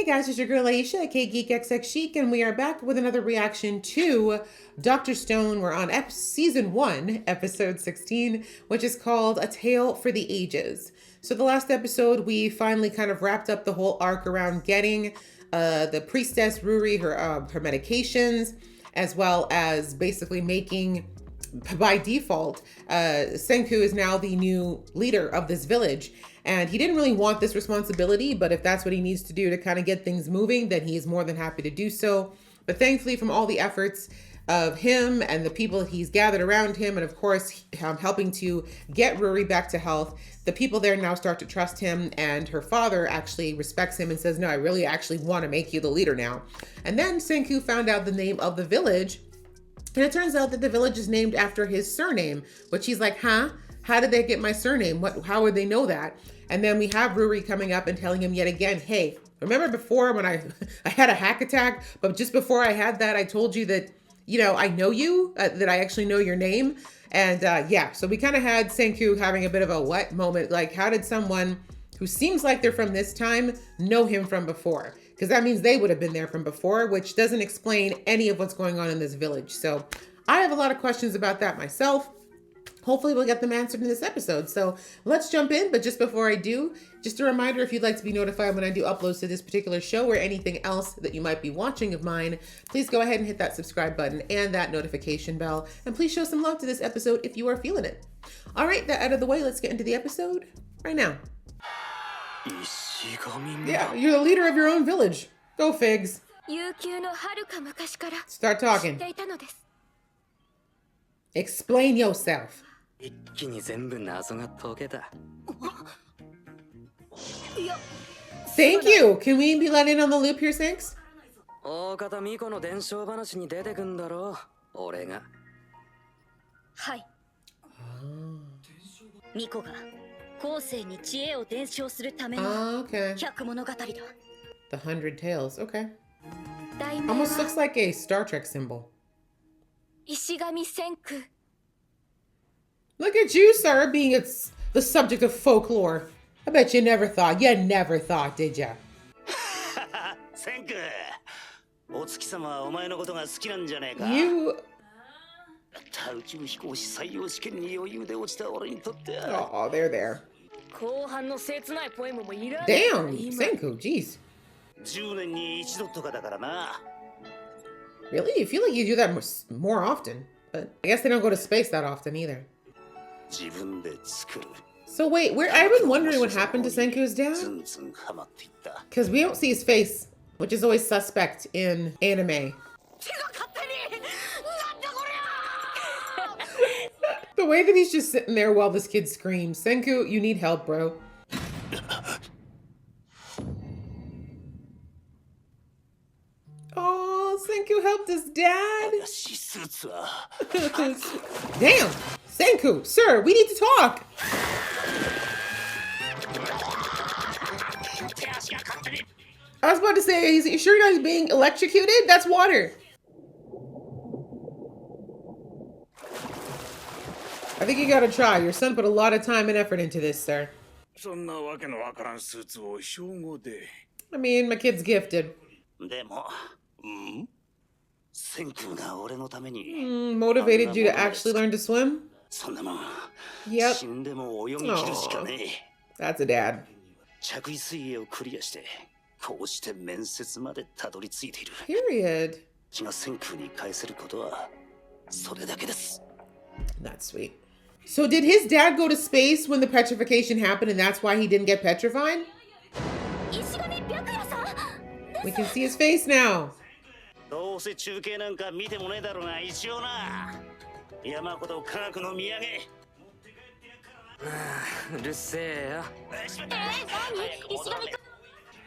guys, it's your girl Aisha, aka Geek XX Chic, and we are back with another reaction to Dr. Stone. We're on season 1, episode 16, which is called A Tale for the Ages. So the last episode, we finally kind of wrapped up the whole arc around getting the priestess Ruri her medications, as well as basically making, by default, Senku is now the new leader of this village. And he didn't really want this responsibility, but if that's what he needs to do to kind of get things moving, then he is more than happy to do so. But thankfully, from all the efforts of him and the people he's gathered around him, and of course, helping to get Ruri back to health, the people there now start to trust him, and her father actually respects him and says, no, I really actually want to make you the leader now. And then Senku found out the name of the village, and it turns out that the village is named after his surname, which he's like, huh? How did they get my surname? How would they know that? And then we have Ruri coming up and telling him yet again, hey, remember before when I had a hack attack, but just before I had that, I told you that, I know you, that I actually know your name. And yeah, so we kind of had Senku having a bit of a what moment. Like, how did someone who seems like they're from this time know him from before? Because that means they would have been there from before, which doesn't explain any of what's going on in this village. So I have a lot of questions about that myself. Hopefully we'll get them answered in this episode. So let's jump in. But just before I do, just a reminder, if you'd like to be notified when I do uploads to this particular show or anything else that you might be watching of mine, please go ahead and hit that subscribe button and that notification bell. And please show some love to this episode if you are feeling it. All right, that out of the way, let's get into the episode right now. Yeah, you're the leader of your own village. Go, Figs. Start talking. Explain yourself. Thank you. Can we be let in on the loop here, Sinks? Okay. The 100 Tales. Okay. Almost looks like a Star Trek symbol. Look at you, sir, being the subject of folklore. I bet you never thought, did ya? You... Oh, they're there. Damn, Senku, jeez. Really? You feel like you do that more often. But I guess they don't go to space that often either. So wait, I've been wondering what happened to Senku's dad? Because we don't see his face, which is always suspect in anime. The way that he's just sitting there while this kid screams. Senku, you need help, bro. Oh, Senku helped his dad. Damn, Senku, sir, we need to talk. I was about to say, you sure you guys being electrocuted? That's water. I think you gotta try. Your son put a lot of time and effort into this, sir. I mean, my kid's gifted. Motivated you to actually learn to swim? Yep. Aww. That's a dad. Period. That's sweet. So did his dad go to space when the petrification happened and that's why he didn't get petrified? We can see his face now.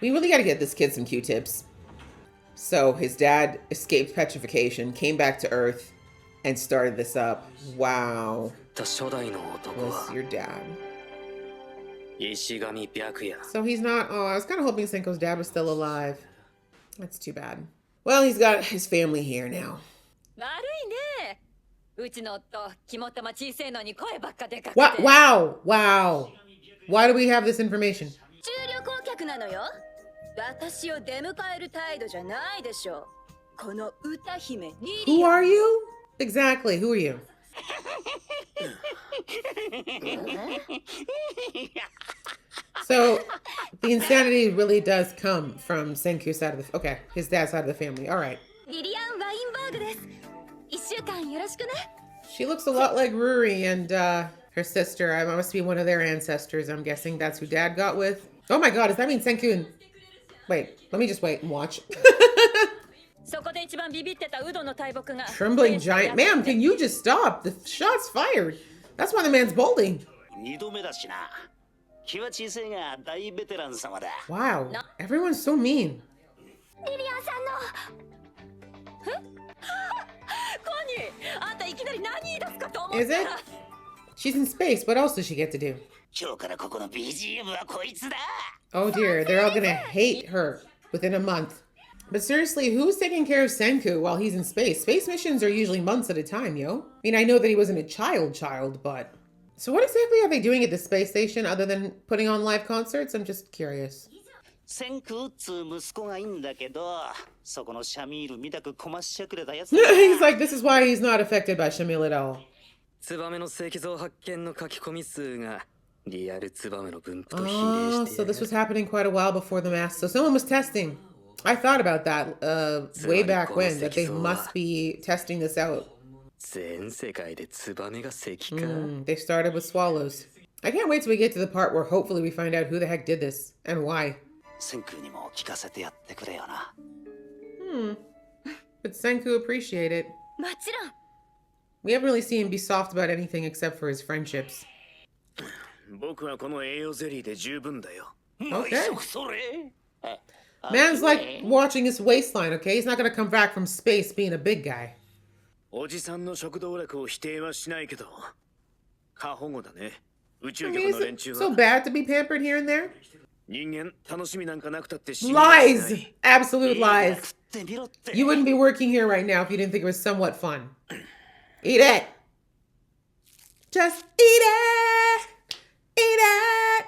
We really got to get this kid some Q-tips. So his dad escaped petrification, came back to Earth, and started this up. Wow. Was your dad. So he's not... Oh, I was kind of hoping Senko's dad was still alive. That's too bad. Well, he's got his family here now. What? Wow. Wow. Why do we have this information? 私を出迎える態度じゃないでしょ。この歌姫リ Who リア are you? Exactly, who are you? So, the insanity really does come from Senku's side of the... Okay, his dad's side of the family. All right. リリアン・ワインバーグです。一週間よろしくね。 She looks a lot like Ruri and her sister. I must be one of their ancestors. I'm guessing that's who Dad got with. Oh my god, does that mean Senku and... Wait, let me just wait and watch. そこで一番ビビってたウドの大木が Trembling giant. Ma'am, can you just stop? The shot's fired. That's why the man's balding. 二度目だしな。気は小さいが大ベテラン様だ。 Wow, everyone's so mean. リリアンさんのえコニーあんたいきなり何言い出すかと思ったら Is it? She's in space. What else does she get to do? 今日からここの BGM はこいつだ。 Oh dear, they're all gonna hate her within a month. But seriously, who's taking care of Senku while he's in space? Space missions are usually months at a time, yo. I mean, I know that he wasn't a child, but... So what exactly are they doing at the space station other than putting on live concerts? I'm just curious. センクっつう息子がいいんだけど、そこのシャミールみたくこましゃくれたやつだ。 He's like, this is why he's not affected by Shamil at all. ツバメの石像発見の書き込み数がリアルツバメの分布と比 Oh, 例して so this was happening quite a while before the mask. So someone was testing. I thought about that way back when, that they must be testing this out. 全世界でツバメが石か、 They started with swallows. I can't wait till we get to the part where hopefully we find out who the heck did this and why. センクにも聞かせてやってくれよな。But Senku appreciate it. もちろん We haven't really seen him be soft about anything except for his friendships. 僕はこの栄養ゼリーで十分だよ。 Okay. それ。 Man's like watching his waistline, okay? He's not gonna come back from space being a big guy. おじさんの食道楽を否定はしないけど、過保護だね。宇宙 I 局 mean, の is 連 it 中 so は bad to be pampered here and there? 人間楽しみなんかなくたって死にはしな Lies! い。 Absolute lies. 食ってみろって。 You wouldn't be working here right now if you didn't think it was somewhat fun. Eat it! Just eat it! Eat it!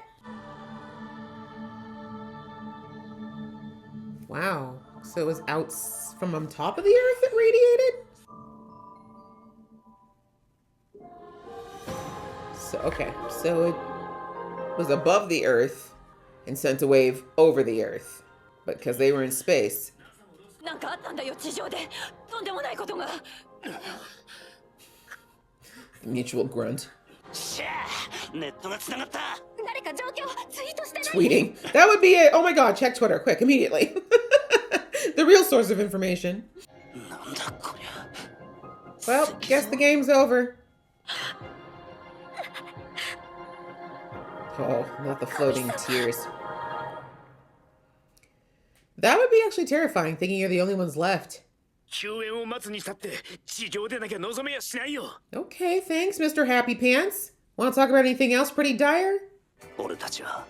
Wow. So it was out from on top of the earth it radiated? So, okay. So it was above the earth and sent a wave over the earth. But because they were in space. なんかあったんだよ地上でとんでもないことが Mutual grunt. しゃあ、ネットが繋がった。誰か状況ツイートしてない Tweeting. That would be it. Oh my god, check Twitter quick, immediately. The real source of information. なんだこりゃ。 Well, guess the game's over. Oh, not the floating tears. That would be actually terrifying, thinking you're the only ones left. 救援を待つにしたって地上でなきゃ望めやしないよ。 Okay, thanks, Mr. Happy Pants. Want to talk about anything else pretty dire? 俺たちは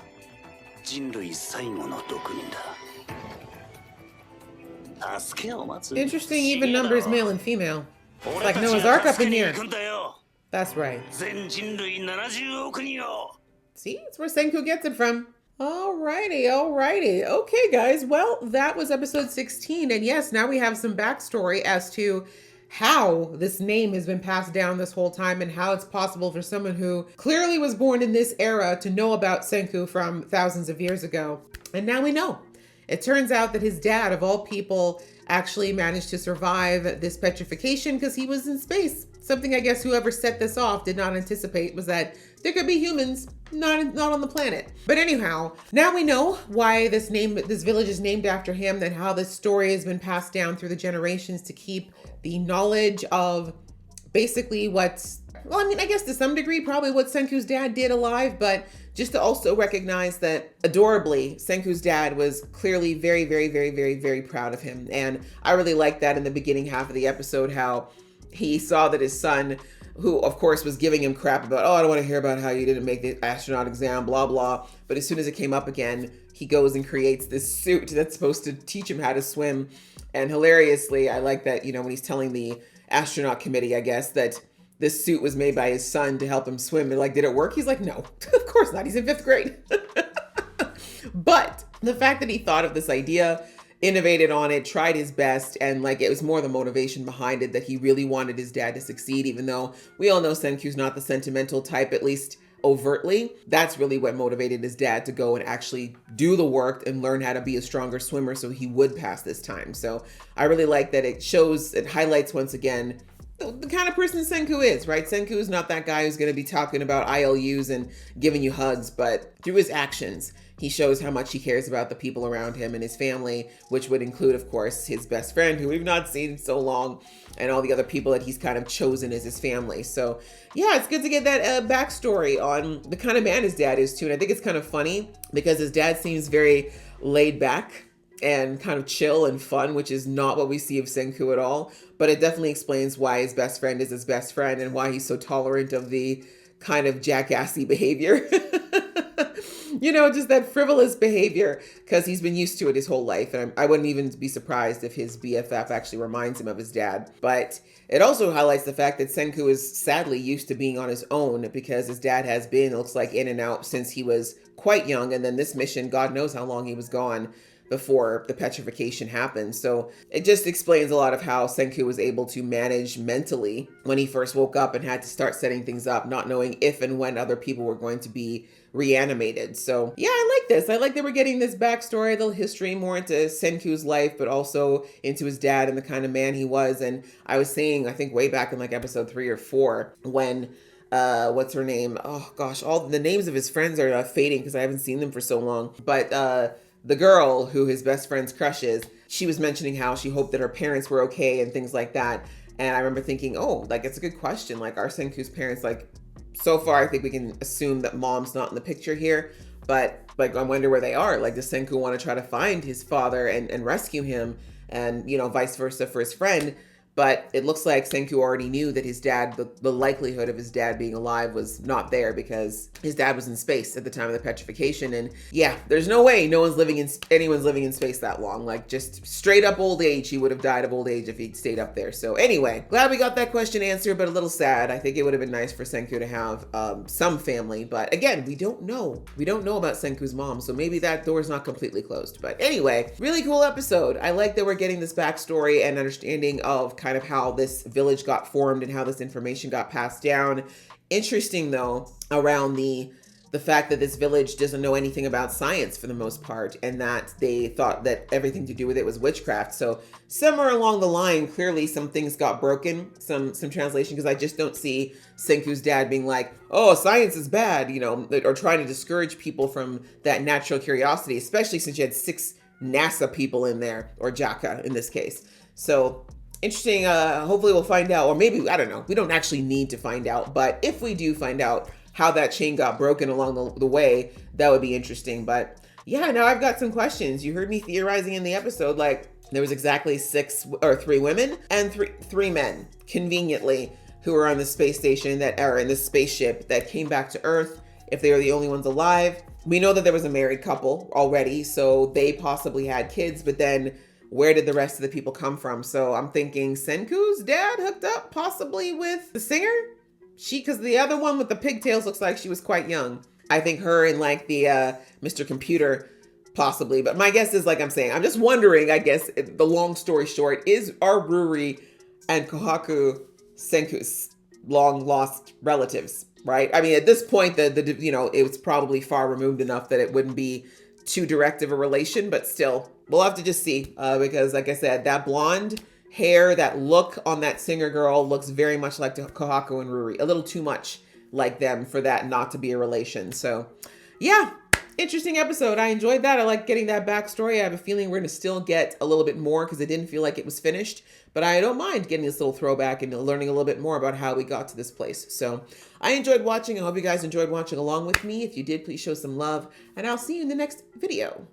人類最後の毒人だ。助けを待つ。 Interesting even numbers, male and female. 俺 Like たち Noah's は Ark up 助 in けに here. 行くんだよ。 That's right. 全人類70億人を。 See, that's where Senku gets it from. Alrighty, alrighty. Okay, guys. Well, that was episode 16. And yes, now we have some backstory as to how this name has been passed down this whole time and how it's possible for someone who clearly was born in this era to know about Senku from thousands of years ago. And now we know. It turns out that his dad, of all people, actually managed to survive this petrification because he was in space. Something I guess whoever set this off did not anticipate was that there could be humans not on the planet. But anyhow, now we know why this village is named after him and how this story has been passed down through the generations to keep the knowledge of basically what's, well, I mean, I guess to some degree, probably what Senku's dad did alive, but just to also recognize that adorably, Senku's dad was clearly very, very, very, very, very proud of him. And I really liked that in the beginning half of the episode, how he saw that his son, who of course was giving him crap about, oh, I don't want to hear about how you didn't make the astronaut exam, blah, blah. But as soon as it came up again, he goes and creates this suit that's supposed to teach him how to swim. And hilariously, I like that, you know, when he's telling the astronaut committee, I guess, that this suit was made by his son to help him swim. They're like, did it work? He's like, no, of course not. He's in 5th grade. But the fact that he thought of this idea, innovated on it, tried his best, and like it was more the motivation behind it that he really wanted his dad to succeed, even though we all know Senku's not the sentimental type, at least overtly. That's really what motivated his dad to go and actually do the work and learn how to be a stronger swimmer so he would pass this time. So I really like that it highlights once again the kind of person Senku is, right? Senku is not that guy who's going to be talking about ILUs and giving you hugs, but through his actions, he shows how much he cares about the people around him and his family, which would include, of course, his best friend, who we've not seen in so long, and all the other people that he's kind of chosen as his family. So yeah, it's good to get that backstory on the kind of man his dad is too. And I think it's kind of funny because his dad seems very laid back and kind of chill and fun, which is not what we see of Senku at all. But it definitely explains why his best friend is his best friend and why he's so tolerant of the kind of jackassy behavior. You know, just that frivolous behavior, because he's been used to it his whole life. And I wouldn't even be surprised if his BFF actually reminds him of his dad. But it also highlights the fact that Senku is sadly used to being on his own because his dad has been, it looks like, in and out since he was quite young. And then this mission, God knows how long he was gone before the petrification happened. So it just explains a lot of how Senku was able to manage mentally when he first woke up and had to start setting things up, not knowing if and when other people were going to be reanimated. So yeah, I like this. I like that we're getting this backstory, the history, more into Senku's life, but also into his dad and the kind of man he was. And I was saying, I think way back in like episode 3 or 4, when what's her name? Oh gosh, all the names of his friends are fading because I haven't seen them for so long. But the girl who his best friend's crush is, she was mentioning how she hoped that her parents were okay and things like that. And I remember thinking, oh, like, it's a good question. Like, are Senku's parents, like, so far, I think we can assume that mom's not in the picture here. But, like, I wonder where they are. Like, does Senku want to try to find his father and rescue him? And, you know, vice versa for his friend. But it looks like Senku already knew that his dad, the likelihood of his dad being alive was not there because his dad was in space at the time of the petrification. And yeah, there's no way anyone's living in space that long. Like, just straight up old age. He would have died of old age if he'd stayed up there. So anyway, glad we got that question answered, but a little sad. I think it would have been nice for Senku to have some family. But again, we don't know. We don't know about Senku's mom. So maybe that door's not completely closed. But anyway, really cool episode. I like that we're getting this backstory and understanding of kind of how this village got formed and how this information got passed down. Interesting though, around the fact that this village doesn't know anything about science for the most part, and that they thought that everything to do with it was witchcraft. So somewhere along the line, clearly some things got broken, some translation, because I just don't see Senku's dad being like, oh, science is bad, you know, or trying to discourage people from that natural curiosity, especially since you had 6 NASA people in there, or Jaka in this case. So interesting. Hopefully we'll find out, or maybe, I don't know. We don't actually need to find out, but if we do find out how that chain got broken along the way, that would be interesting. But yeah, now I've got some questions. You heard me theorizing in the episode, like there was exactly 3 women and three men, conveniently, who were on the space station that are in the spaceship that came back to Earth. If they were the only ones alive, we know that there was a married couple already, so they possibly had kids, but then where did the rest of the people come from? So I'm thinking Senku's dad hooked up possibly with the singer. Because the other one with the pigtails looks like she was quite young. I think her and like the Mr. Computer possibly. But my guess is, like I'm saying, I'm just wondering, I guess, the long story short, are Ruri and Kohaku Senku's long lost relatives, right? I mean, at this point, the you know, it was probably far removed enough that it wouldn't be too direct of a relation, but still, we'll have to just see, because like I said, that blonde hair, that look on that singer girl looks very much like Kohaku and Ruri, a little too much like them for that not to be a relation. So yeah, interesting episode. I enjoyed that. I like getting that backstory. I have a feeling we're going to still get a little bit more because it didn't feel like it was finished, but I don't mind getting this little throwback and learning a little bit more about how we got to this place. So I enjoyed watching. I hope you guys enjoyed watching along with me. If you did, please show some love, and I'll see you in the next video.